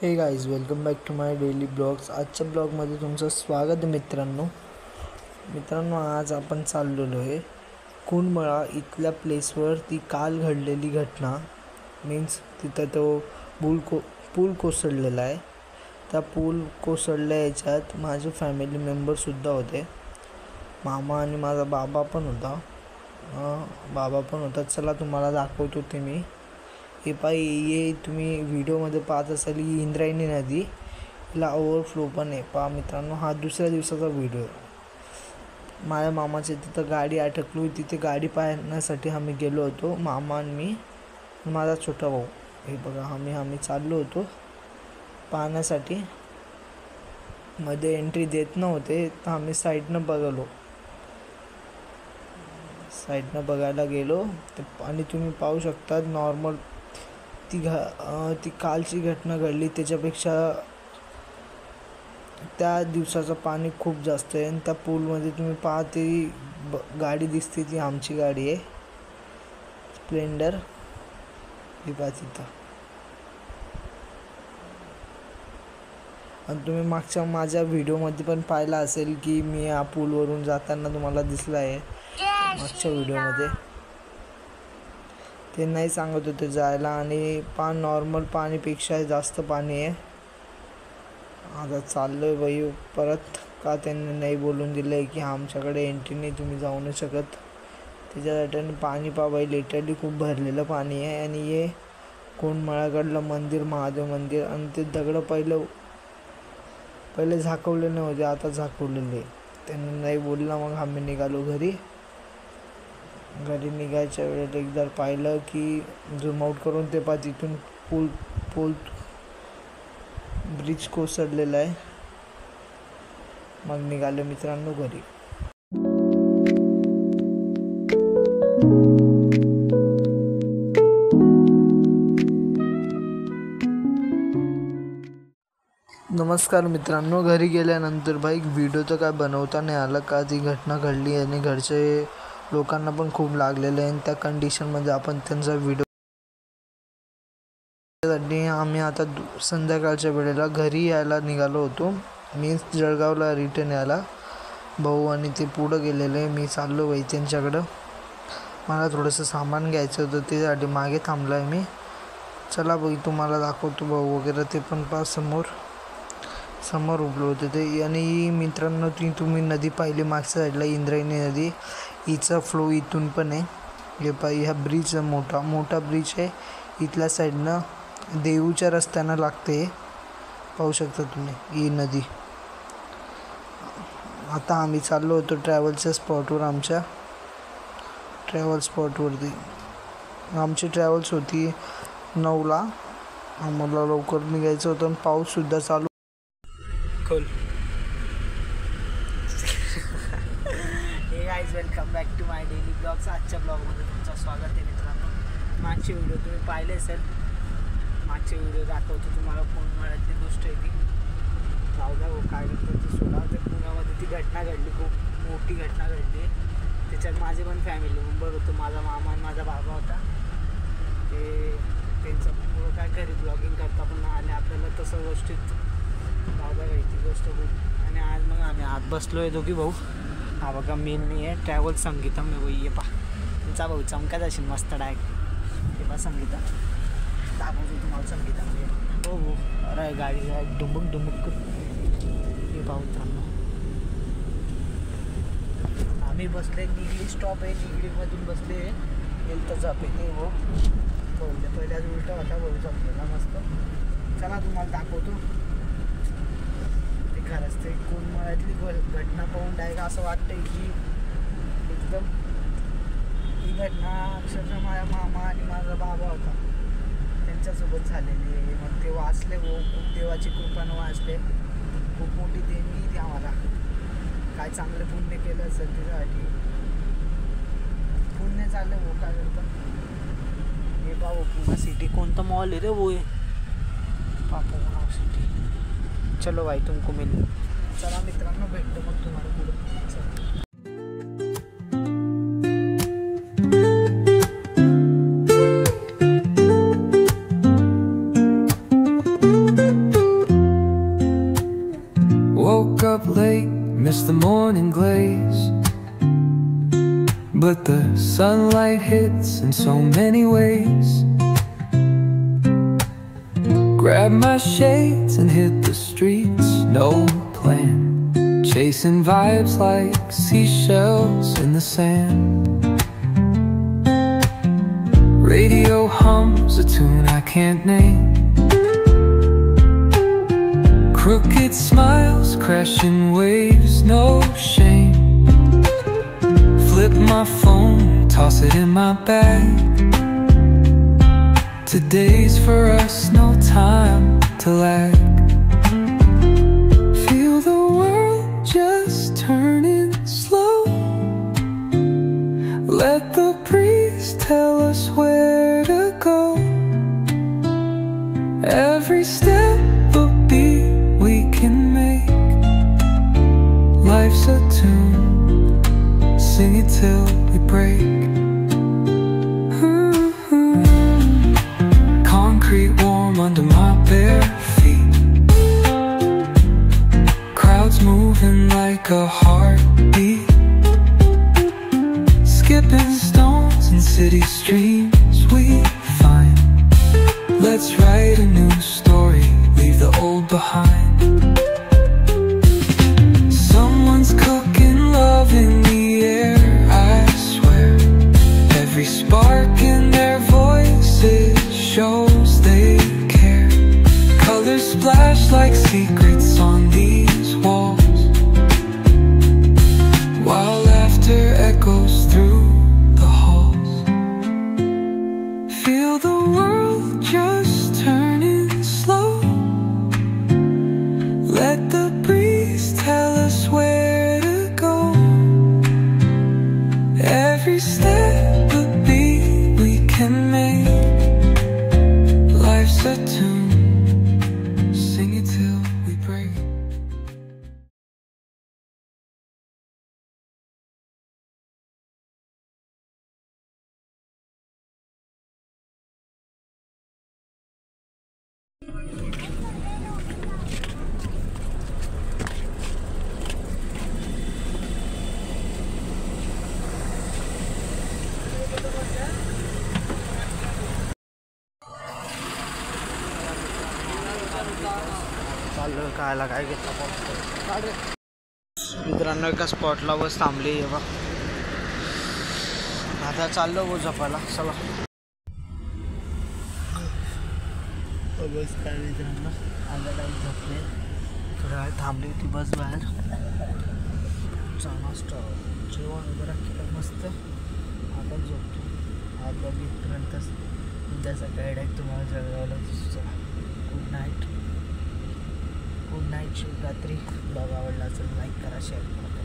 हे guys, welcome back to my daily blogs. आजच्या ब्लॉगमध्ये तुमचं स्वागत मित्रांनो. आज आपण चाललेलो आहे कुंडमळा इथल्या प्लेसवर. ती काल घडलेली घटना मीन्स तिथं तो पूल कोसळलेला आहे. त्या पूल कोसळल्या याच्यात माझे फॅमिली मेंबरसुद्धा होते. मामा आणि माझा बाबा पण होता. चला तुम्हाला दाखवतो ते मी. हे ये तुम्ही व्हिडिओमध्ये पाहत असाल ही इंद्रायणी नदी, हिला ओव्हरफ्लो पण आहे. पहा मित्रांनो, हा दुसऱ्या दिवसाचा व्हिडिओ. माझ्या मामाच्या तिथं गाडी अटकली, तिथे गाडी पाहण्यासाठी आम्ही गेलो होतो, मामा आणि मी, माझा छोटा भाऊ. हे बघा, आम्ही चाललो होतो पाहण्यासाठी. मध्ये एंट्री देत नव्हते तर आम्ही साईडनं बघायला गेलो आणि तुम्ही पाहू शकता नॉर्मल ती कालची घटना घडली त्याच्यापेक्षा त्या दिवसाचं पाणी खूप जास्त आहे. आणि त्या पूलमध्ये तुम्ही पाहते गाडी दिसते, ती आमची गाडी आहे, स्प्लेंडर. ही पहा तिथं. आणि तुम्ही मागच्या माझ्या व्हिडिओमध्ये पण पाहिला असेल की मी या पूलवरून जाताना तुम्हाला दिसला आहे मागच्या व्हिडिओमध्ये. ते नाही सांगत होते जायला, आणि नॉर्मल पाणीपेक्षा जास्त पाणी आहे. आता चाललो आहे बाई परत. का त्यांनी नाही बोलून दिलं आहे की आमच्याकडे एंट्री नाही, तुम्ही जाऊ नाही शकत. त्याच्यासाठी पाणी बाई लिटरली खूप भरलेलं पाणी आहे. आणि हे कुंडमळाकडलं मंदिर, महादेव मंदिर, आणि ते दगडं पहिले झाकवले नव्हते, आता झाकवलेले. त्यांनी नाही बोलला. मग आम्ही निघालो घरी निघायच्या वेळेला एकदा पाहिलं की झूम आउट करून ते तिथून पूल ब्रिज कोसळलेला आहे. मग निघाले मित्रांनो घरी. नमस्कार मित्रांनो. घरी गेल्यानंतर व्हिडिओ तर काय बनवता नाही आला, का ती घटना घडली आणि घरचे लोकांना पण खूप लागलेलं आहे. आणि त्या कंडिशनमध्ये आपण त्यांचा व्हिडिओ आम्ही आता संध्याकाळच्या वेळेला घरी यायला निघालो होतो. मीन्स जळगावला रिटर्न यायला. भाऊ आणि ते पुढं गेलेले, मी चाललो बाई त्यांच्याकडं. मला थोडंसं सामान घ्यायचं होतं, त्यासाठी मागे थांबलो आहे मी. चला बाई तुम्हाला दाखवतो. भाऊ वगैरे ते पण समोर उभले होते ते. आणि मित्रांनो, तुम्ही नदी पाहिली मागच्या साईडला, इंद्रायणी नदी, हिचा फ्लो इथून पण आहे. हे पाहिजे, ह्या ब्रिज मोठा ब्रिज आहे. इथल्या साईडनं देऊच्या रस्त्यानं लागते, पाहू शकता तुम्ही ही नदी. आता आम्ही चाललो होतो ट्रॅव्हलच्या स्पॉटवर. आमच्या ट्रॅव्हल स्पॉटवरती आमची ट्रॅव्हल्स होती 9ला. आम्हाला लवकर निघायचं होतं आणि पाऊससुद्धा चालू. Hey guys, welcome back to my daily blogs. आजच्या ब्लॉगमध्ये तुमचं स्वागत आहे मित्रांनो. मागचे व्हिडिओ तुम्ही पाहिले असेल. मागचे व्हिडिओ दाखवतो तुम्हाला. कुंडमळ्यातली गोष्ट आहे ती. जाऊ द्या काय करतो ती सोडा. ते पुण्यामध्ये ती घटना घडली, खूप मोठी घटना घडली. त्याच्यात माझे पण फॅमिली मेंबर होतो. माझा मामा आणि माझा बाबा होता. त्यांचं मुलं काय घरी ब्लॉगिंग करता पण आले आपल्याला तसं गोष्टीत. जाऊ द्या ती गोष्ट खूप. आणि आज मग आम्ही आत बसलो आहे दोघी भाऊ. हा बघा मेन मी आहे ट्रॅव्हल संगीता. मी बाई ये पा तुमचा भाऊ चमकात असेल मस्त डायरेक्ट. हे पा संगीता दाखवतो तुम्हाला. संगीता हो अरे गाडी डुंबुक हे पाहू मित्रांनो. आम्ही बसले निगडी स्टॉप आहे, निगडीमधून बसले. गेल तर जापे ते हो पहिले आज उलटा होता भाऊ जमलेला मस्त. चला तुम्हाला दाखवतो. ते खरंच ते कुंडमळ्यातली घटना पाहून डायरेक्ट असं वाटतंय की एकदम ही घटना अक्षरशः माझ्या मामा आणि माझा बाबा होता त्यांच्यासोबत झालेली आहे. मग ते वाचले हो, खूप देवाची कृपानं वाचले. खूप मोठी देणगी ती आम्हाला. काय चांगलं पुण्य केलं असेल त्याच्यासाठी. पुण्य चाललं हो काय करतं. हे पाहू पुणा सिटी. कोणतं मॉल आहे रे वो? पुणा सिटी. चलो भाई तुमको मिल. चला मित्रांनो, भेटतो मग तुम्हाला पुढं. चला. but the sunlight hits in so many ways. Grab my shades and hit the streets, no plan. Chasing vibes like seashells in the sand. Radio hums a tune I can't name. Crooked smiles, crashing waves, no shame. Flip my phone, toss it in my bag. Today's for us, no time to lag. Feel the world just turning slow. Let the breeze tell us where to go. Every step a beat we can make. Life's a tune, sing it till we break. Concrete warm under my bare feet. Crowds moving like a heartbeat. Skipping stones in city streams we find. Let's write a new story, leave the old behind. Someone's cooking love in the air, I swear. Every spark in their voices shows they care. Colors splash like secrets on these walls, while laughter echoes through the halls. Feel the world just turning slow. Let the breeze tell us where to go. Every step a beat we can make. Life's a tune, sing it till we break. चाललो खायला काय घेतलं मित्रांनो. एका स्पॉटला बस थांबली आहे बा. आता चाललो बस झोपायला. चला बस काय मित्रांनो आलं काही झोपले. थोड्या वेळ थांबली होती बस बाहेर. नाश्ता जेवण वगैरे केलं मस्त. आता झोपतो. आज बघीपर्यंत उद्या सकाळी डायरेक्ट तुम्हाला जळगावला दिसतो. Good night. Good night. Shivratri. Blog आवडला असेल लाईक करा, शेअर करा.